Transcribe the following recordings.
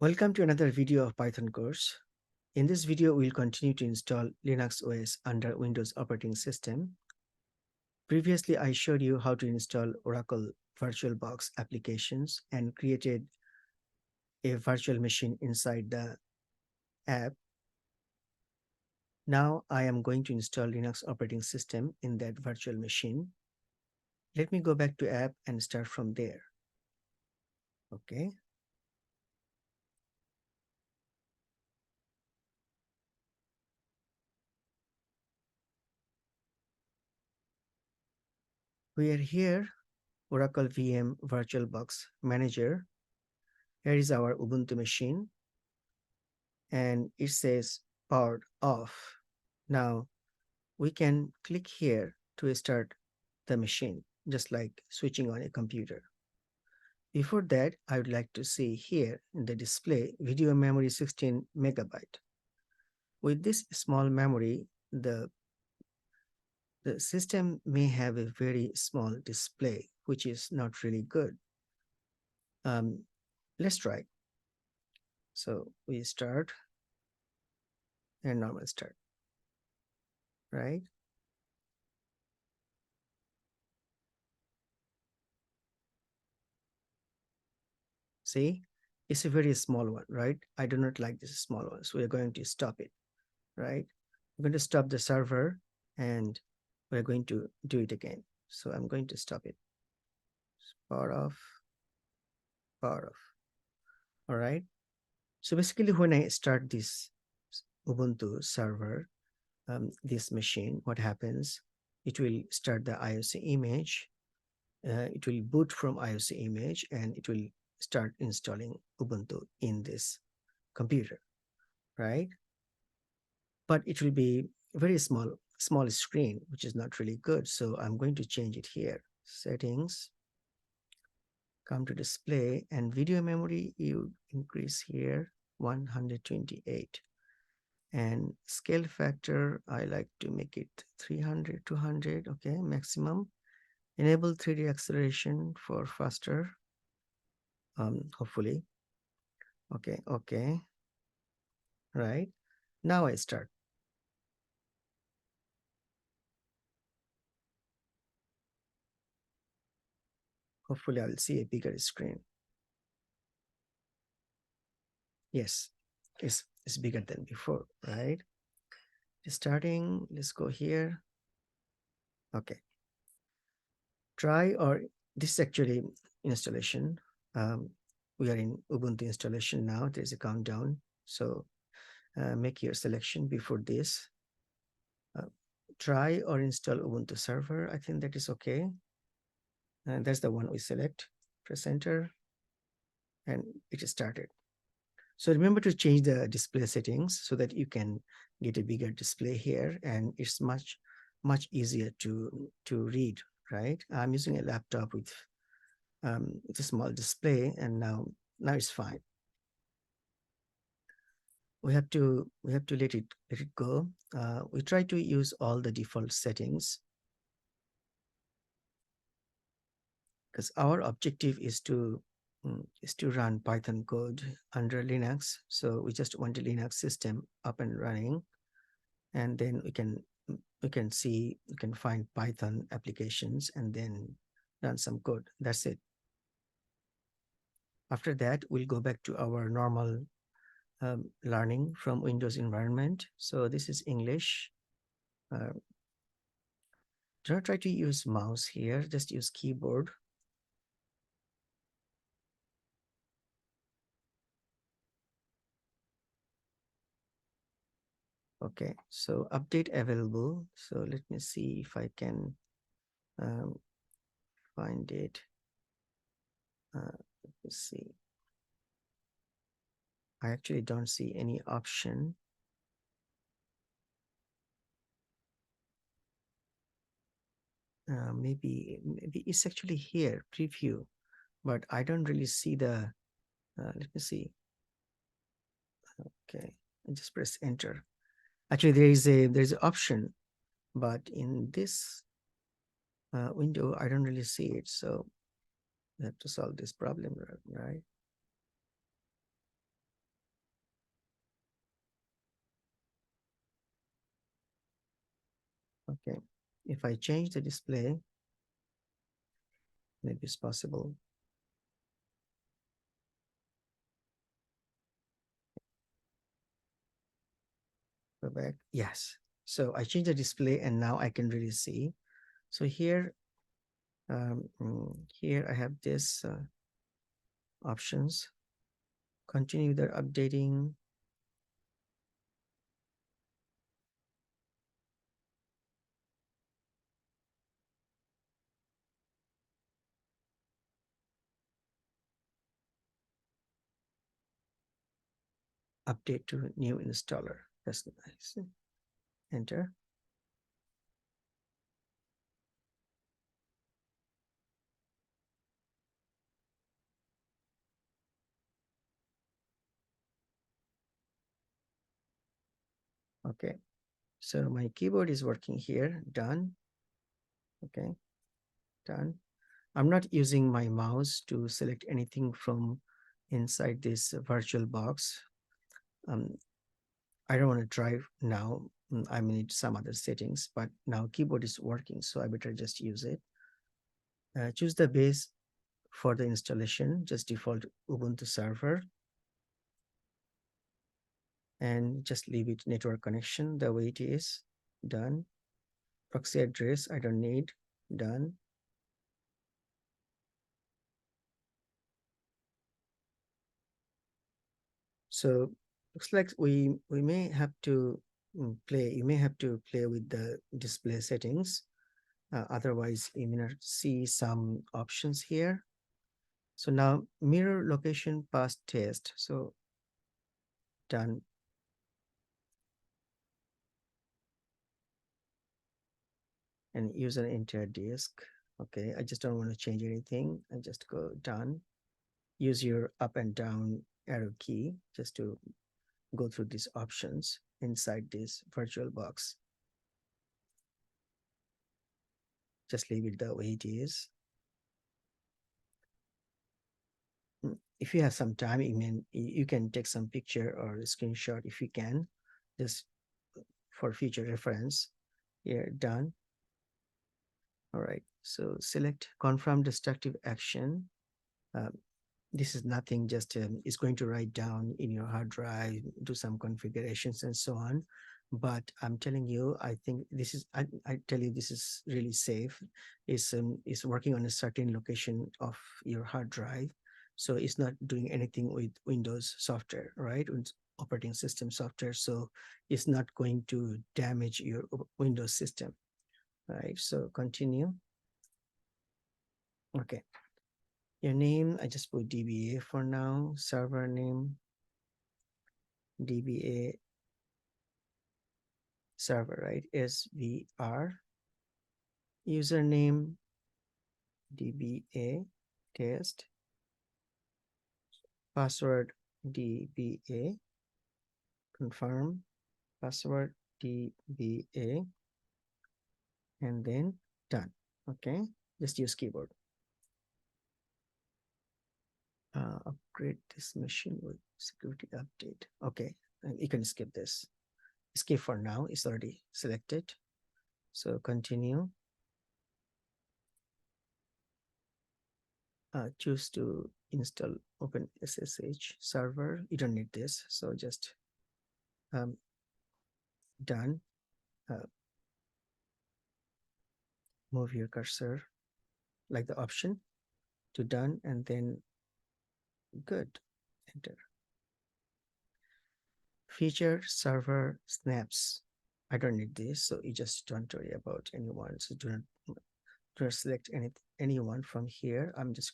Welcome to another video of Python course. In this video, we'll continue to install Linux OS under Windows operating system. Previously, I showed you how to install Oracle VirtualBox applications and created a virtual machine inside the app. Now I am going to install Linux operating system in that virtual machine. Let me go back to app and start from there. Okay. We are here, Oracle VM VirtualBox Manager. Here is our Ubuntu machine, and it says powered off. Now we can click here to start the machine, just like switching on a computer. Before that, I would like to see here in the display video memory 16 megabyte. With this small memory, the system may have a very small display, which is not really good. Let's try. So we start and normal start, right? See, it's a very small one, right? I do not like this small one, so we're going to stop it, right? We're going to stop the server and we're going to do it again. So I'm going to stop it. Power off, power off. All right. So basically, when I start this Ubuntu server, this machine, what happens? It will start the IOC image. It will boot from IOC image and it will start installing Ubuntu in this computer, right? But it will be very small screen, which is not really good. So I'm going to change it here. Settings, come to display, and video memory, you increase here 128. And scale factor, I like to make it 300, 200, okay, maximum. Enable 3D acceleration for faster, hopefully. Okay, right. Now I start. Hopefully I'll see a bigger screen. Yes, it's bigger than before, right? Starting, let's go here. Okay. Try, or this is actually installation. We are in Ubuntu installation now. There's a countdown. So make your selection before this. Try or install Ubuntu server. I think that is okay. And that's the one we select. Press enter and it is started. So remember to change the display settings so that you can get a bigger display here, and it's much easier to read, right? I'm using a laptop with a small display, and now it's fine. We have to let it go. We try to use all the default settings because our objective is to run Python code under Linux. So we just want a Linux system up and running, and then we can find Python applications and then run some code. That's it. After that, we'll go back to our normal learning from Windows environment. So this is English. Do not try to use mouse here, just use keyboard. Okay, so update available. So let me see if I can find it. Let me see. I actually don't see any option. Maybe it's actually here, preview, but I don't really see the, let me see. Okay, I just press enter. Actually, there's an option, but in this window, I don't really see it. So we have to solve this problem, right? Okay, if I change the display, maybe it's possible. Go back. Yes. So I change the display and now I can really see. So here, here I have this options. Continue the updating. Update to new installer. That's nice. Enter. Okay. So my keyboard is working here. Done. Okay. Done. I'm not using my mouse to select anything from inside this virtual box. Um, I don't want to drive now. I may need some other settings, but now keyboard is working, so I better just use it. Choose the base for the installation, just default Ubuntu server, and just leave it network connection the way it is. Done. Proxy address, I don't need. Done. So looks like we may have to play. You may have to play with the display settings. Otherwise, you may not see some options here. So now mirror location path test. So done. And use an entire disk. Okay, I just don't want to change anything. I just go done. Use your up and down arrow key just to go through these options inside this virtual box. Just leave it the way it is. If you have some time, you can take some picture or a screenshot if you can, just for future reference. Here, done. All right, so select confirm destructive action. Um, this is nothing, just it's going to write down in your hard drive, do some configurations and so on. But I'm telling you, I think this is, I tell you, this is really safe. It's working on a certain location of your hard drive. So it's not doing anything with Windows software, right? With operating system software. So it's not going to damage your Windows system, right? So continue. Okay. Your name, I just put DBA for now. Server name, DBA server, right? SVR. Username, DBA test. Password, DBA. Confirm. Password, DBA. And then done. Okay. Just use keyboard. Upgrade this machine with security update. Okay. And you can skip this. Skip for now. It's already selected. So continue. Choose to install OpenSSH server. You don't need this, so just done. Move your cursor like the option to done, and then good. Enter. Feature server snaps. I don't need this, so you just don't worry about anyone. So do not select anyone from here. I'm just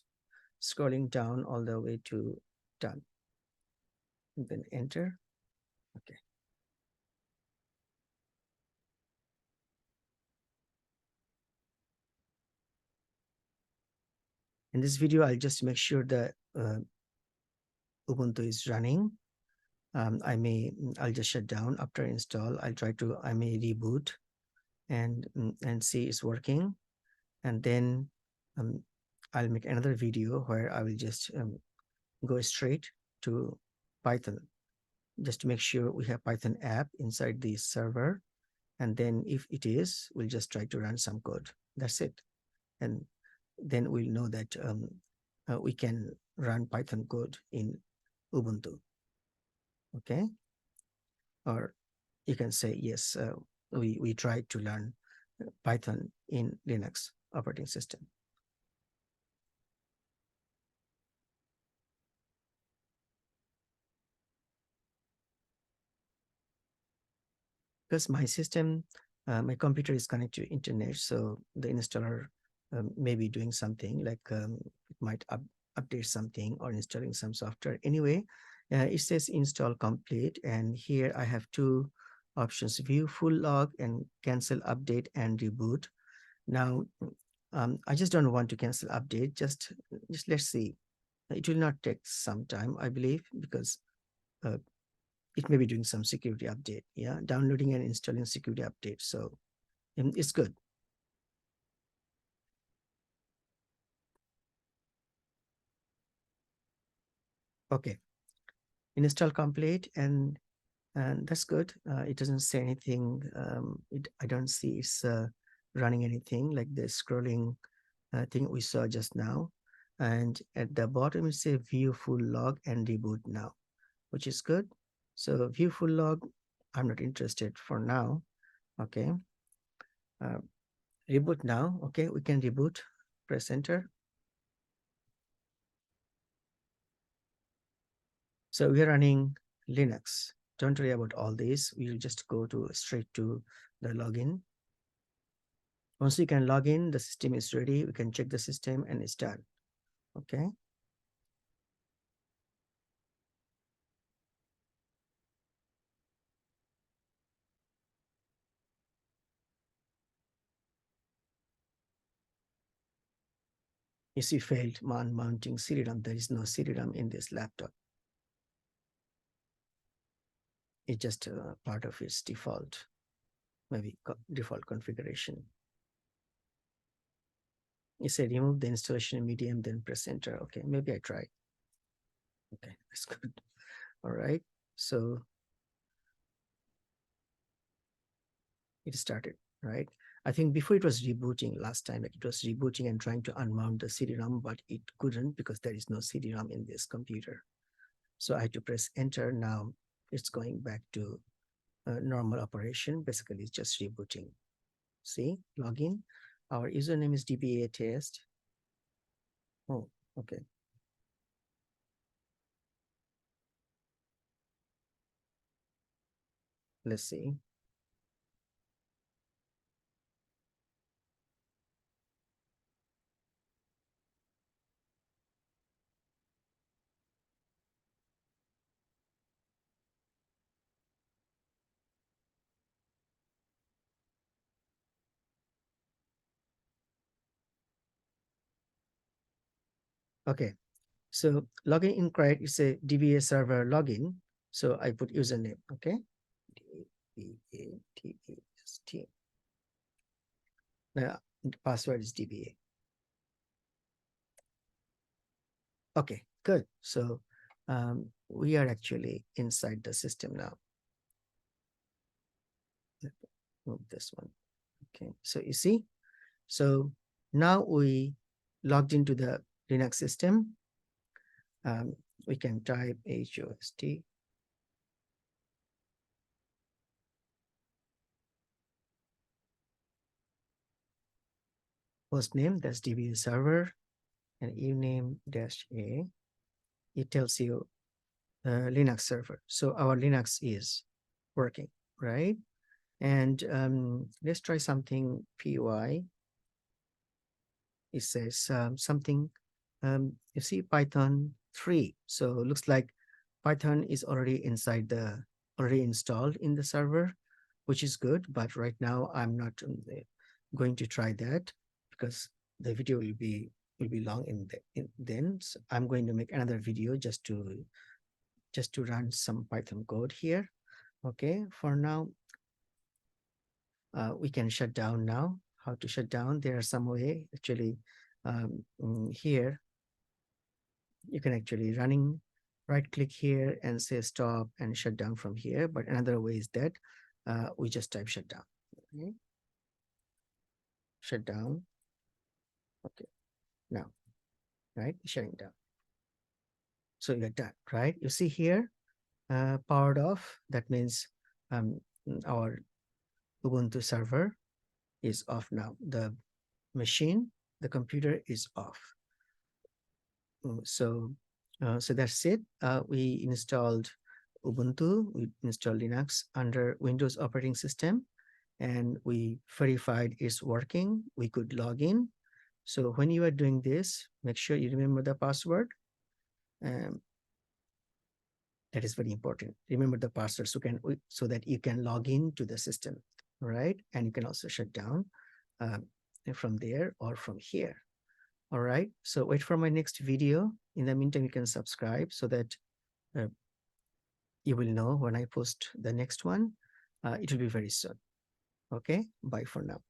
scrolling down all the way to done, and then enter. Okay. In this video, I'll just make sure that Ubuntu is running. I'll just shut down after install. I may reboot and see it's working. And then I'll make another video where I will just go straight to Python, just to make sure we have Python app inside the server. And then if it is, we'll just try to run some code. That's it. And then we'll know that we can run Python code in Ubuntu. Okay. Or you can say, yes, we tried to learn Python in Linux operating system. Because my system, my computer is connected to internet, so the installer may be doing something like it might update something or installing some software. Anyway, it says install complete, and here I have two options: view full log and cancel update and reboot. Now, I just don't want to cancel update. Just let's see. It will not take some time, I believe, because uh, it may be doing some security update. Yeah, downloading and installing security update. So it's good. Okay, install complete, and that's good. It doesn't say anything. I don't see it's running anything like the scrolling thing we saw just now. And at the bottom, it says view full log and reboot now, which is good. So view full log, I'm not interested for now. Okay. Uh, Reboot now. Okay, we can reboot. Press enter. So we are running Linux. Don't worry about all this. We'll just go to straight to the login. Once you can log in, the system is ready. We can check the system and it's done. Okay. You see failed mounting CD-ROM. There is no CD-ROM in this laptop. It's just part of its default, maybe default configuration. You say remove the installation medium, then press enter. Okay, maybe I try. Okay, that's good. All right. So it started, right? I think before it was rebooting last time, like it was rebooting and trying to unmount the CD-ROM, but it couldn't because there is no CD-ROM in this computer. So I had to press enter. Now it's going back to normal operation. Basically, it's just rebooting. See, login. Our username is DBA test. Oh, okay. Let's see. Okay. So login incorrect is a DBA server login. So I put username. Okay. DBATEST. The password is DBA. Okay, good. So we are actually inside the system now. Move this one. Okay, so you see, so now we logged into the Linux system. We can type HOST. Host name, that's DB server, and uname -a. It tells you Linux server. So our Linux is working, right? And let's try something py. It says something, you see Python 3. So it looks like Python is already installed in the server, which is good. But right now I'm not going to try that because the video will be long then. So I'm going to make another video just to run some Python code here. Okay, for now, we can shut down now. How to shut down? There are some way actually here. You can actually right click here and say stop and shut down from here. But another way is that we just type shut down. Okay. Shut down. Okay. Now, right, shutting down. So you're done, right? You see here, powered off. That means our Ubuntu server is off now. The machine, the computer is off. So that's it. We installed Ubuntu, we installed Linux under Windows operating system, and we verified it's working. We could log in. So when you are doing this, make sure you remember the password. Um, that is very important. Remember the password so that you can log in to the system, right? And you can also shut down um, from there or from here. All right. So wait for my next video. In the meantime, you can subscribe so that uh, you will know when I post the next one. It will be very soon. Okay. Bye for now.